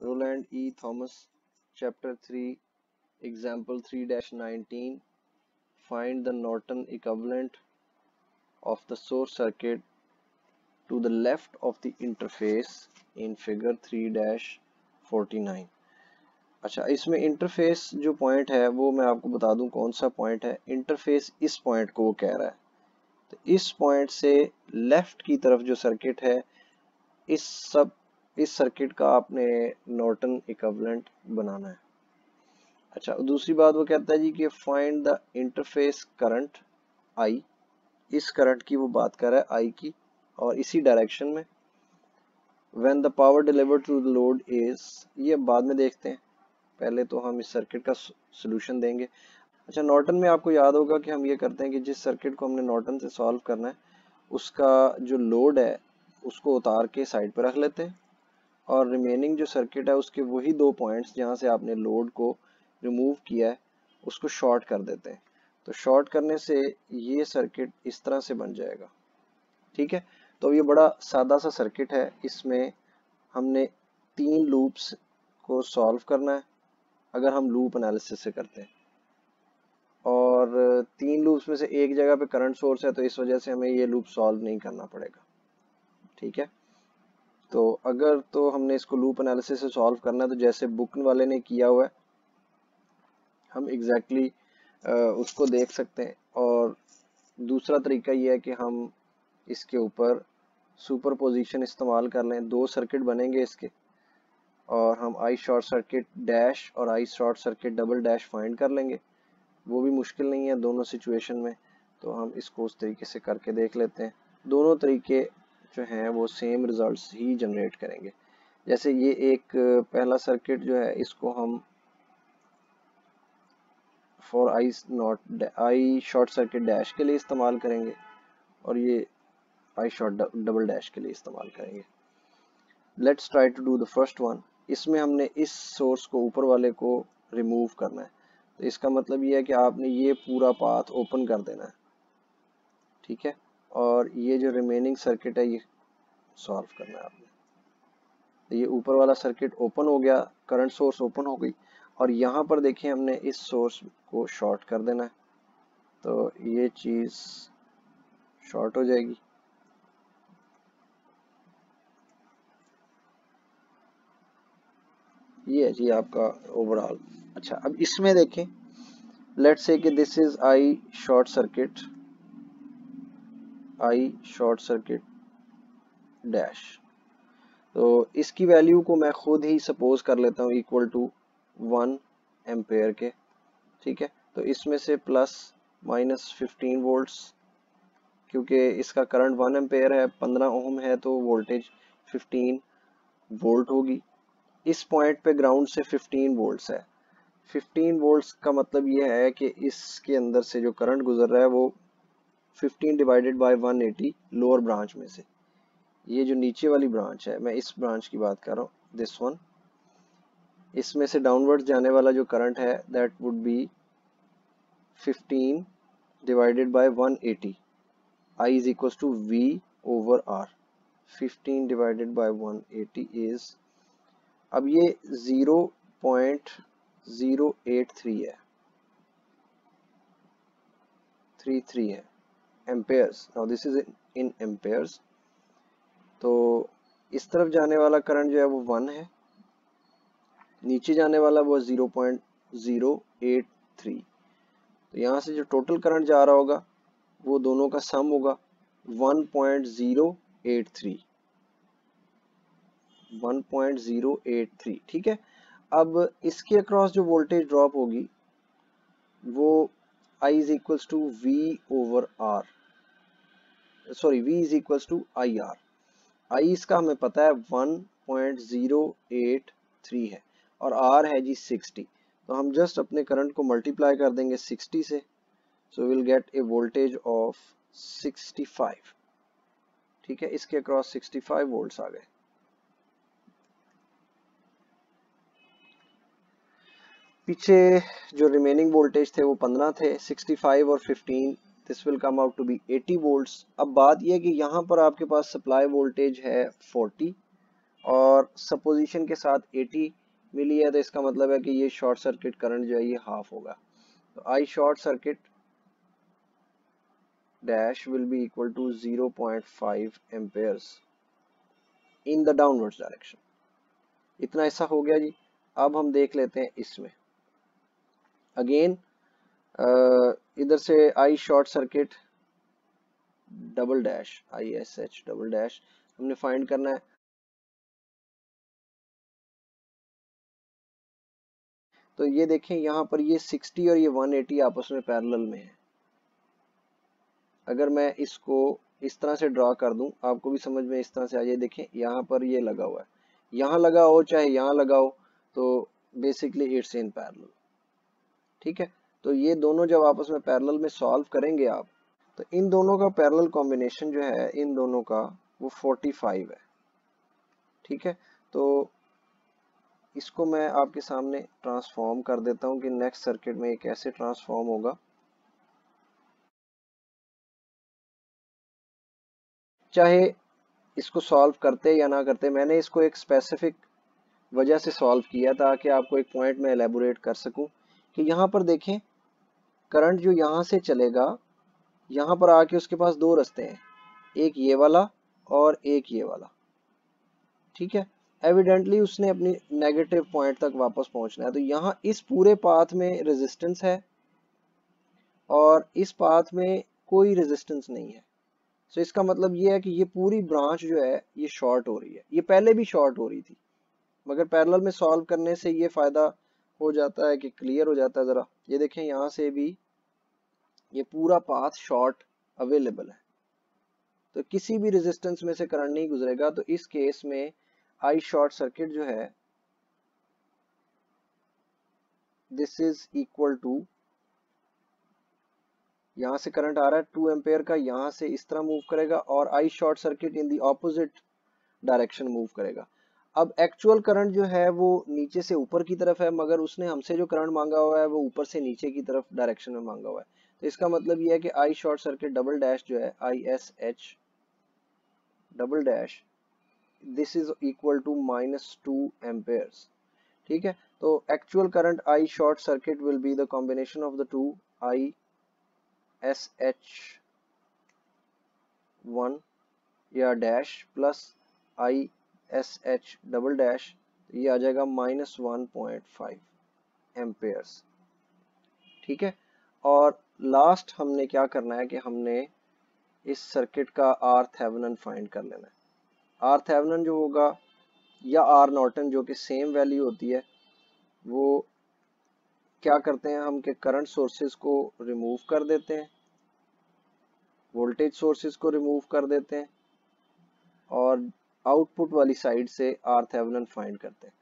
Roland E. Thomas, Chapter 3, Example 3-19. Find the Norton equivalent of the source circuit to the left of the interface in Figure 3-49. अच्छा, इसमें interface जो point है वो मैं आपको बता दूं कौन सा पॉइंट है। इंटरफेस इस पॉइंट को वो कह रहा है, तो इस पॉइंट से लेफ्ट की तरफ जो सर्किट है इस सर्किट का आपने नॉर्टन इक्विवेलेंट बनाना है। अच्छा, दूसरी बात वो कहता है जी कि find the interface current I, इस करंट की वो बात कर रहा है आई की, और इसी डायरेक्शन में। When the power delivered to the load is, ये बाद में देखते हैं, पहले तो हम इस सर्किट का सोल्यूशन देंगे। अच्छा, नॉर्टन में आपको याद होगा कि हम ये करते हैं कि जिस सर्किट को हमने नॉर्टन से सॉल्व करना है उसका जो लोड है उसको उतार के साइड पर रख लेते हैं, और रिमेनिंग जो सर्किट है उसके वही दो पॉइंट्स जहाँ से आपने लोड को रिमूव किया है उसको शॉर्ट कर देते हैं। तो शॉर्ट करने से ये सर्किट इस तरह से बन जाएगा। ठीक है, तो ये बड़ा सादा सा सर्किट है। इसमें हमने 3 लूप्स को सॉल्व करना है अगर हम लूप एनालिसिस से करते हैं, और 3 लूप्स में से एक जगह पे करंट सोर्स है तो इस वजह से हमें ये लूप सॉल्व नहीं करना पड़ेगा। ठीक है, तो अगर तो हमने इसको लूप एनालिसिस से सॉल्व करना है तो जैसे बुक वाले ने किया हुआ है हम एग्जैक्टली उसको देख सकते हैं। और दूसरा तरीका ये है कि हम इसके ऊपर सुपरपोजिशन इस्तेमाल कर लें, 2 सर्किट बनेंगे इसके, और हम आई शॉर्ट सर्किट डैश और I short circuit double dash find कर लेंगे। वो भी मुश्किल नहीं है दोनों सिचुएशन में, तो हम इसको उस तरीके से करके देख लेते हैं। दोनों तरीके जो हैं वो सेम रिजल्ट्स ही जनरेट करेंगे। जैसे ये एक पहला सर्किट जो है इसको हम for I short circuit dash के लिए इस्तेमाल करेंगे, और ये आई शॉर्ट डबल डैश के लिए इस्तेमाल करेंगे। Let's try to do the first one. इसमें हमने इस सोर्स को ऊपर वाले को रिमूव करना है, तो इसका मतलब ये है कि आपने ये पूरा पाथ ओपन कर देना है। ठीक है, और ये जो रिमेनिंग सर्किट है ये सॉल्व करना है आपने। तो ये ऊपर वाला सर्किट ओपन हो गया, करंट सोर्स ओपन हो गई, और यहाँ पर देखिए हमने इस सोर्स को शॉर्ट कर देना है, तो ये चीज शॉर्ट हो जाएगी। ये है जी आपका ओवरऑल। अच्छा, अब इसमें देखें, लेट्स से कि this is I short circuit dash, तो इसकी वैल्यू को मैं खुद ही सपोज कर लेता हूँ इक्वल टू 1 एम्पेयर के। ठीक है, तो इसमें से प्लस माइनस 15 वोल्ट्स, क्योंकि इसका करंट 1 एम्पेयर है, 15 ओम है, तो वोल्टेज 15 वोल्ट होगी। इस पॉइंट पे ग्राउंड से 15 वोल्ट्स है। 15 वोल्ट्स का मतलब ये है कि इसके अंदर से जो करंट गुजर रहा है वो 15 डिवाइडेड बाय 180 लोअर ब्रांच में से, ये जो नीचे वाली ब्रांच है, मैं इस ब्रांच की बात कर रहा हूँ, दिस वन, इसमें से डाउनवर्ड जाने वाला जो करंट है that would be 15 divided by 180, I is equals to V over R। 15 divided by 180 is, अब ये 0.083 है, 33 है Ampere's. Now this is in Ampere's, तो इस तरफ जाने वाला करंट जो है वो 1 है, नीचे जाने वाला वो 0.083, तो यहाँ से जो टोटल करंट जा रहा होगा वो दोनों का सम होगा 1.083। ठीक है, अब इसके अक्रॉस जो वोल्टेज ड्रॉप होगी वो I is equals to V over R, sorry V is equals to IR। I इसका हमें पता है 1.083 है, और R है जी 60, तो हम जस्ट अपने करंट को मल्टीप्लाई कर देंगे 60 से, so will get A voltage of 65। ठीक है, इसके अक्रॉस 65 वोल्ट्स आ गए। पीछे जो रिमेनिंग वोल्टेज थे वो 15 थे, 65 और 15, this will come out to be 80 volts. अब बात यह है कि यहाँ पर आपके पास सप्लाई वोल्टेज है 40 और सपोजिशन के साथ 80 मिली है, तो इसका मतलब है कि ये शॉर्ट सर्किट करंट जो है ये हाफ होगा। तो I short circuit dash will be equal to 0.5 amperes in the downwards direction. इतना ऐसा हो गया जी। अब हम देख लेते हैं इसमें अगेन इधर से I short circuit double dash ISH double dash हमने फाइंड करना है। तो ये देखें यहाँ पर ये 60 और ये 180 आपस में पैरेलल में है। अगर मैं इसको इस तरह से ड्रा कर दूं, आपको भी समझ में इस तरह से आ जाए। देखें यहाँ पर ये लगा हुआ है, यहाँ लगा हो चाहे यहाँ लगा हो, तो बेसिकली इट्स इन पैरेलल। ठीक है, तो ये दोनों जब आपस में पैरेलल में सॉल्व करेंगे आप, तो इन दोनों का पैरेलल कॉम्बिनेशन जो है इन दोनों का वो 45 है। ठीक है, तो इसको मैं आपके सामने ट्रांसफॉर्म कर देता हूँ कि नेक्स्ट सर्किट में ये कैसे ट्रांसफॉर्म होगा। चाहे इसको सॉल्व करते या ना करते, मैंने इसको एक स्पेसिफिक वजह से सॉल्व किया ताकि आपको एक पॉइंट में एलेबोरेट कर सकूं कि यहाँ पर देखें करंट जो यहाँ से चलेगा, यहाँ पर आके उसके पास दो रास्ते हैं, एक ये वाला और एक ये वाला। ठीक है, एविडेंटली उसने अपनी नेगेटिव पॉइंट तक वापस पहुंचना है। तो यहाँ इस पूरे पाथ में रेजिस्टेंस है और इस पाथ में कोई रेजिस्टेंस नहीं है। तो इसका मतलब ये है कि ये पूरी ब्रांच जो है ये शॉर्ट हो रही है। ये पहले भी शॉर्ट हो रही थी, मगर पैरेलल में सॉल्व करने से ये फायदा हो जाता है कि क्लियर हो जाता है। जरा ये देखें, यहाँ से भी ये पूरा पाथ शॉर्ट अवेलेबल है, तो किसी भी रेजिस्टेंस में से करंट नहीं गुजरेगा। तो इस केस में आई शॉर्ट सर्किट जो है दिस इज इक्वल टू, यहाँ से करंट आ रहा है 2 एम्पेयर का, यहाँ से इस तरह मूव करेगा और I short circuit in the opposite direction move करेगा। अब एक्चुअल करंट जो है वो नीचे से ऊपर की तरफ है, मगर उसने हमसे जो करंट मांगा हुआ है वो ऊपर से नीचे की तरफ डायरेक्शन में मांगा हुआ है। तो इसका मतलब ये है कि I short circuit double dash जो है ISH double dash this is equal to -2 amperes. ठीक है, तो actual current I short circuit will be the combination of the two ISH1 या dash plus ISH double dash, ये आ जाएगा -1.5 Ampere's. ठीक है, और लास्ट हमने क्या करना है कि हमने इस सर्किट का आर थेवेनिन फाइंड कर लेना है। आर थेवेनिन जो होगा या आर नॉर्टन, जो कि सेम वैल्यू होती है, वो क्या करते हैं हम कि करंट सोर्सेज को रिमूव कर देते हैं, वोल्टेज सोर्सेज को रिमूव कर देते हैं और आउटपुट वाली साइड से आर थेवेनिन फाइंड करते हैं।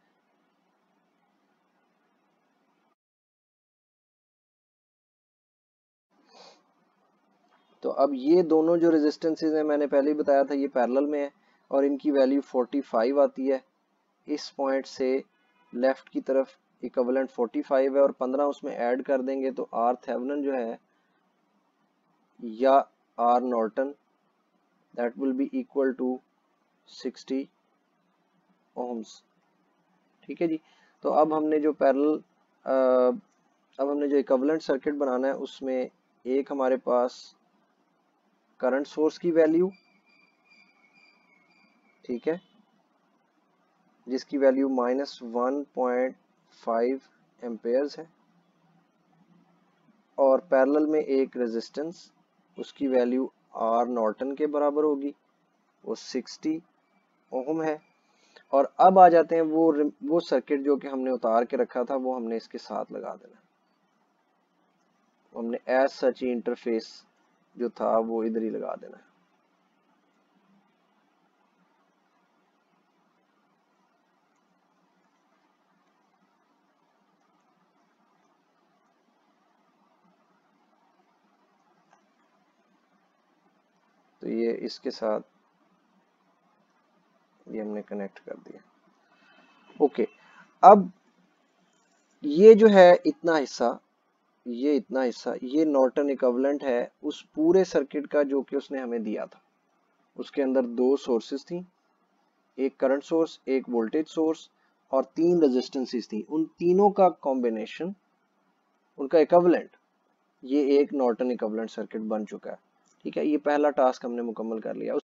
तो अब ये दोनों जो रेजिस्टेंसेज हैं, मैंने पहले ही बताया था, ये पैरेलल में है और इनकी वैल्यू 45 आती है। इस पॉइंट से लेफ्ट की तरफ इक्विवेलेंट 45 है और 15 उसमें ऐड कर देंगे तो आर थेवेनिन जो है या R Norton that will be equal to 60 ohms. ठीक है जी, तो अब हमने जो अब हमने जो इक्विवेलेंट सर्किट बनाना है उसमें एक हमारे पास करंट सोर्स की वैल्यू, ठीक है, जिसकी वैल्यू -1.5 एम्पेयर्स है और पैरेलल में एक रेजिस्टेंस, उसकी वैल्यू आर नॉर्टन के बराबर होगी, वो 60 ओम है। और अब आ जाते हैं वो सर्किट जो कि हमने उतार के रखा था, वो हमने इसके साथ लगा देना। हमने एज सच इंटरफेस जो था वो इधर ही लगा देना है। तो ये इसके साथ ये हमने कनेक्ट कर दिया। ओके, अब ये जो है इतना हिस्सा, ये इतना हिस्सा, ये नॉर्टन इक्विवेलेंट है उस पूरे सर्किट का जो कि उसने हमें दिया था। उसके अंदर दो सोर्सेस थी, एक करंट सोर्स, एक वोल्टेज सोर्स और 3 रेजिस्टेंसेस थी, उन तीनों का कॉम्बिनेशन, उनका इक्विवेलेंट, ये एक नॉर्टन इक्विवेलेंट सर्किट बन चुका है। ठीक है, ये पहला टास्क हमने मुकम्मल कर लिया।